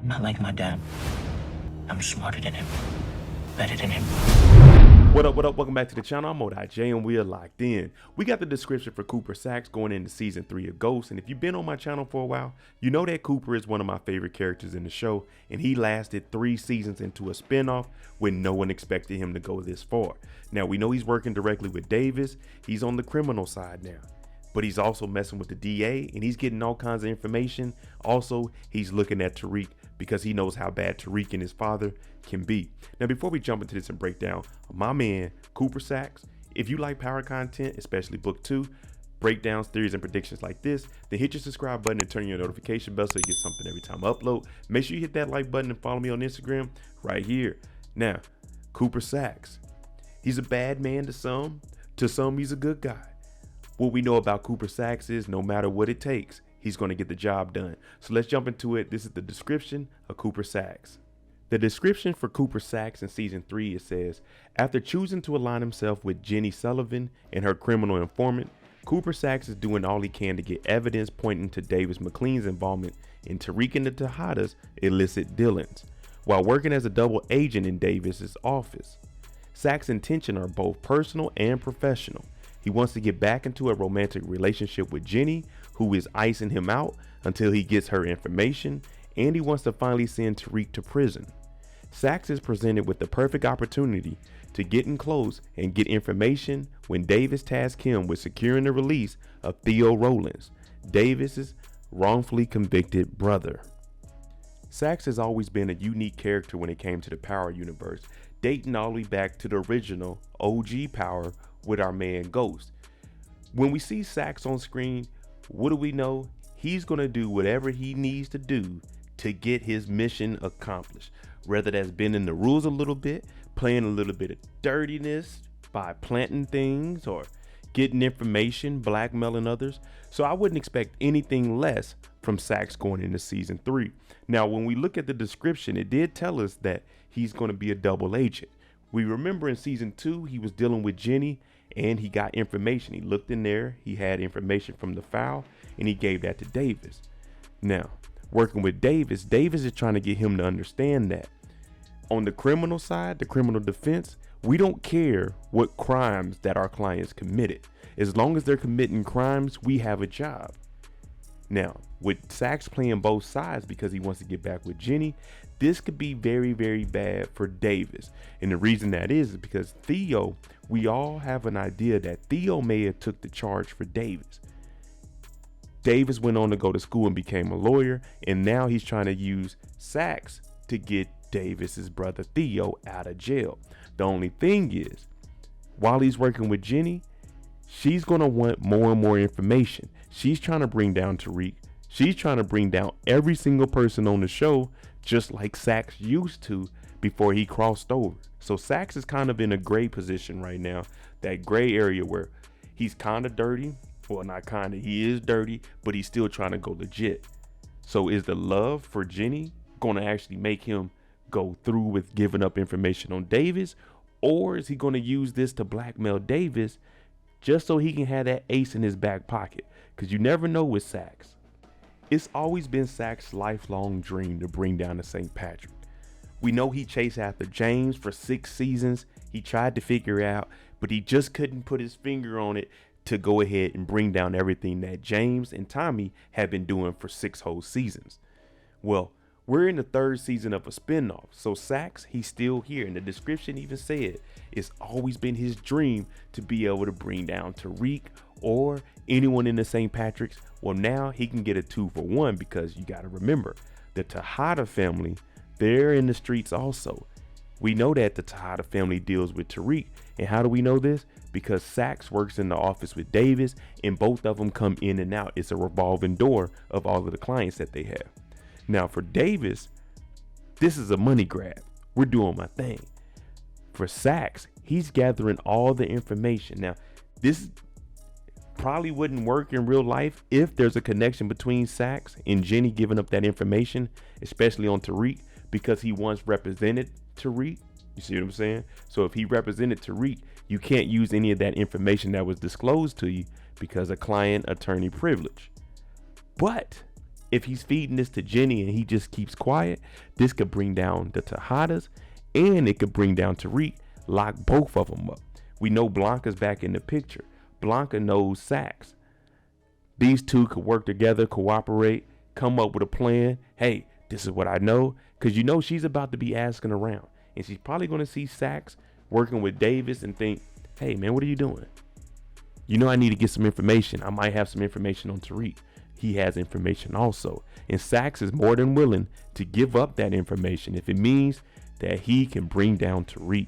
I'm not like my dad. I'm smarter than him. Better than him. What up, what up? Welcome back to the channel. I'm Monet, and we are locked in. We got the description for Cooper Saxe going into season 3 of Ghost, and if you've been on my channel for a while, you know that Cooper is one of my favorite characters in the show, and he lasted 3 seasons into a spinoff when no one expected him to go this far. Now, we know he's working directly with Davis. He's on the criminal side now, but he's also messing with the DA, and he's getting all kinds of information. Also, he's looking at Tariq because he knows how bad Tariq and his father can be. Now, before we jump into this and break down my man Cooper Saxe, if you like power content, especially book 2, breakdowns, theories, and predictions like this, then hit your subscribe button and turn your notification bell so you get something every time I upload. Make sure you hit that like button and follow me on Instagram right here. Now, Cooper Saxe, he's a bad man to some he's a good guy. What we know about Cooper Saxe is no matter what it takes, he's going to get the job done. So let's jump into it. This is the description of Cooper Saxe. The description for Cooper Saxe in season 3, it says, after choosing to align himself with Jenny Sullivan and her criminal informant, Cooper Saxe is doing all he can to get evidence pointing to Davis McClain's involvement in Tariq and the Tejada's illicit dealings, while working as a double agent in Davis's office. Saxe's intentions are both personal and professional. He wants to get back into a romantic relationship with Jenny, who is icing him out until he gets her information, and he wants to finally send Tariq to prison. Saxe is presented with the perfect opportunity to get in close and get information when Davis tasks him with securing the release of Theo Rowlands, Davis's wrongfully convicted brother. Saxe has always been a unique character when it came to the Power universe, dating all the way back to the original OG Power with our man Ghost. When we see Saxe on screen, what do we know? He's going to do whatever he needs to do to get his mission accomplished, whether that's bending the rules a little bit, playing a little bit of dirtiness by planting things, or getting information, blackmailing others. So I wouldn't expect anything less from Saxe going into season 3. Now, when we look at the description, it did tell us that he's going to be a double agent. We remember in season 2, he was dealing with Jenny and he got information. He looked in there, he had information from the file, and he gave that to Davis. Now, working with Davis is trying to get him to understand that on the criminal side, the criminal defense, we don't care what crimes that our clients committed. As long as they're committing crimes, we have a job. Now, with Saxe playing both sides because he wants to get back with Jenny, this could be very, very bad for Davis. And the reason that is because Theo, we all have an idea that Theo may have took the charge for Davis. Davis went on to go to school and became a lawyer, and now he's trying to use Saxe to get Davis's brother Theo out of jail. The only thing is, while he's working with Jenny, she's going to want more and more information. She's trying to bring down Tariq. She's trying to bring down every single person on the show, just like Saxe used to before he crossed over. So Saxe is kind of in a gray position right now, that gray area where he's kind of dirty. Well, not kind of, he is dirty, but he's still trying to go legit. So is the love for Jenny going to actually make him go through with giving up information on Davis? Or is he going to use this to blackmail Davis just so he can have that ace in his back pocket? Because you never know with Saxe. It's always been Saxe's lifelong dream to bring down the St. Patrick. We know he chased after James for 6 seasons. He tried to figure it out, but he just couldn't put his finger on it to go ahead and bring down everything that James and Tommy have been doing for 6 whole seasons. Well, we're in the 3rd season of a spinoff, so Saxe, he's still here, and the description even said it's always been his dream to be able to bring down Tariq or anyone in the St. Patrick's. Well, now he can get a 2-for-1 because you got to remember, the Tejada family, they're in the streets also. We know that the Tejada family deals with Tariq, and how do we know this? Because Saxe works in the office with Davis, and both of them come in and out. It's a revolving door of all of the clients that they have. Now for Davis, this is a money grab. We're doing my thing. For Saxe, he's gathering all the information. Now, this probably wouldn't work in real life if there's a connection between Saxe and Jenny giving up that information, especially on Tariq, because he once represented Tariq. You see what I'm saying? So if he represented Tariq, you can't use any of that information that was disclosed to you because of client attorney privilege. But If he's feeding this to Gianni and he just keeps quiet, this could bring down the Tejadas and it could bring down Tariq, lock both of them up. We know Blanca's back in the picture. Blanca knows Saxe. These two could work together, cooperate, come up with a plan. Hey, this is what I know. Because you know she's about to be asking around. And she's probably going to see Saxe working with Davis and think, hey, man, what are you doing? You know I need to get some information. I might have some information on Tariq. He has information also. And Saxe is more than willing to give up that information if it means that he can bring down Tariq.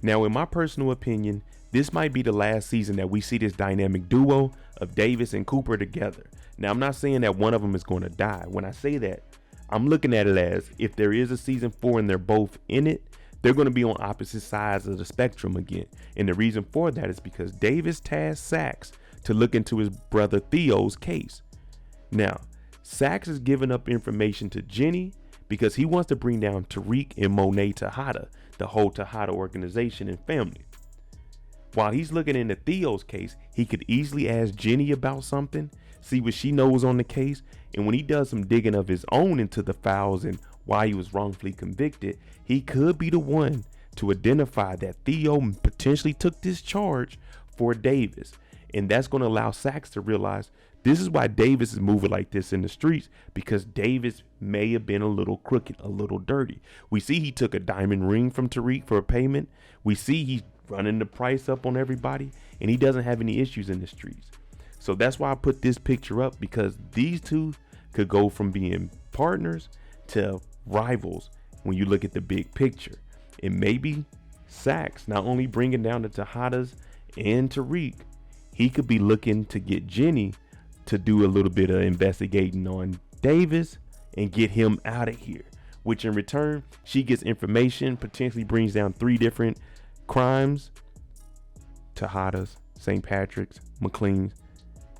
Now, in my personal opinion, this might be the last season that we see this dynamic duo of Davis and Cooper together. Now, I'm not saying that one of them is going to die. When I say that, I'm looking at it as if there is a season 4 and they're both in it, they're going to be on opposite sides of the spectrum again. And the reason for that is because Davis tasked Saxe to look into his brother Theo's case. Now, Saxe is giving up information to Gianni because he wants to bring down Tariq and Monet Tejada, the whole Tejada organization and family. While he's looking into Theo's case, he could easily ask Gianni about something, see what she knows on the case, and when he does some digging of his own into the files and why he was wrongfully convicted, he could be the one to identify that Theo potentially took this charge for Davis. And that's going to allow Saxe to realize this is why Davis is moving like this in the streets, because Davis may have been a little crooked, a little dirty. We see he took a diamond ring from Tariq for a payment. We see he's running the price up on everybody, and he doesn't have any issues in the streets. So that's why I put this picture up, because these two could go from being partners to rivals when you look at the big picture. And maybe Saxe not only bringing down the Tejadas and Tariq, he could be looking to get Gianni to do a little bit of investigating on Davis and get him out of here, which in return, she gets information, potentially brings down 3 different crimes, Tejadas, St. Patrick's, McClain's,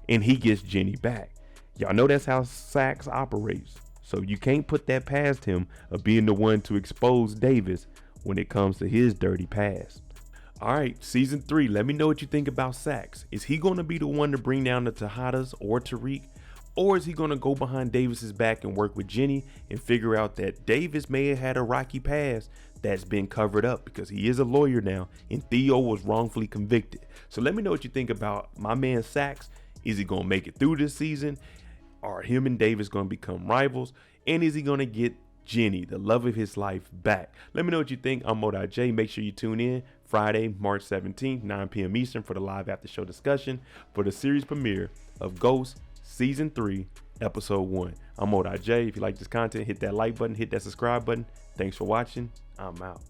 and he gets Gianni back. Y'all know that's how Saxe operates. So you can't put that past him of being the one to expose Davis when it comes to his dirty past. All right, season 3, let me know what you think about Saxe. Is he going to be the one to bring down the Tejadas or Tariq? Or is he going to go behind Davis's back and work with Gianni and figure out that Davis may have had a rocky past that's been covered up because he is a lawyer now and Theo was wrongfully convicted? So let me know what you think about my man Saxe. Is he going to make it through this season? Are him and Davis going to become rivals? And is he going to get Gianni, the love of his life, back? Let me know what you think. I'm Monet J. Make sure you tune in Friday, March 17th, 9 p.m. Eastern for the live after show discussion for the series premiere of Ghost Season 3, Episode 1. I'm Monet J. If you like this content, hit that like button, hit that subscribe button. Thanks for watching. I'm out.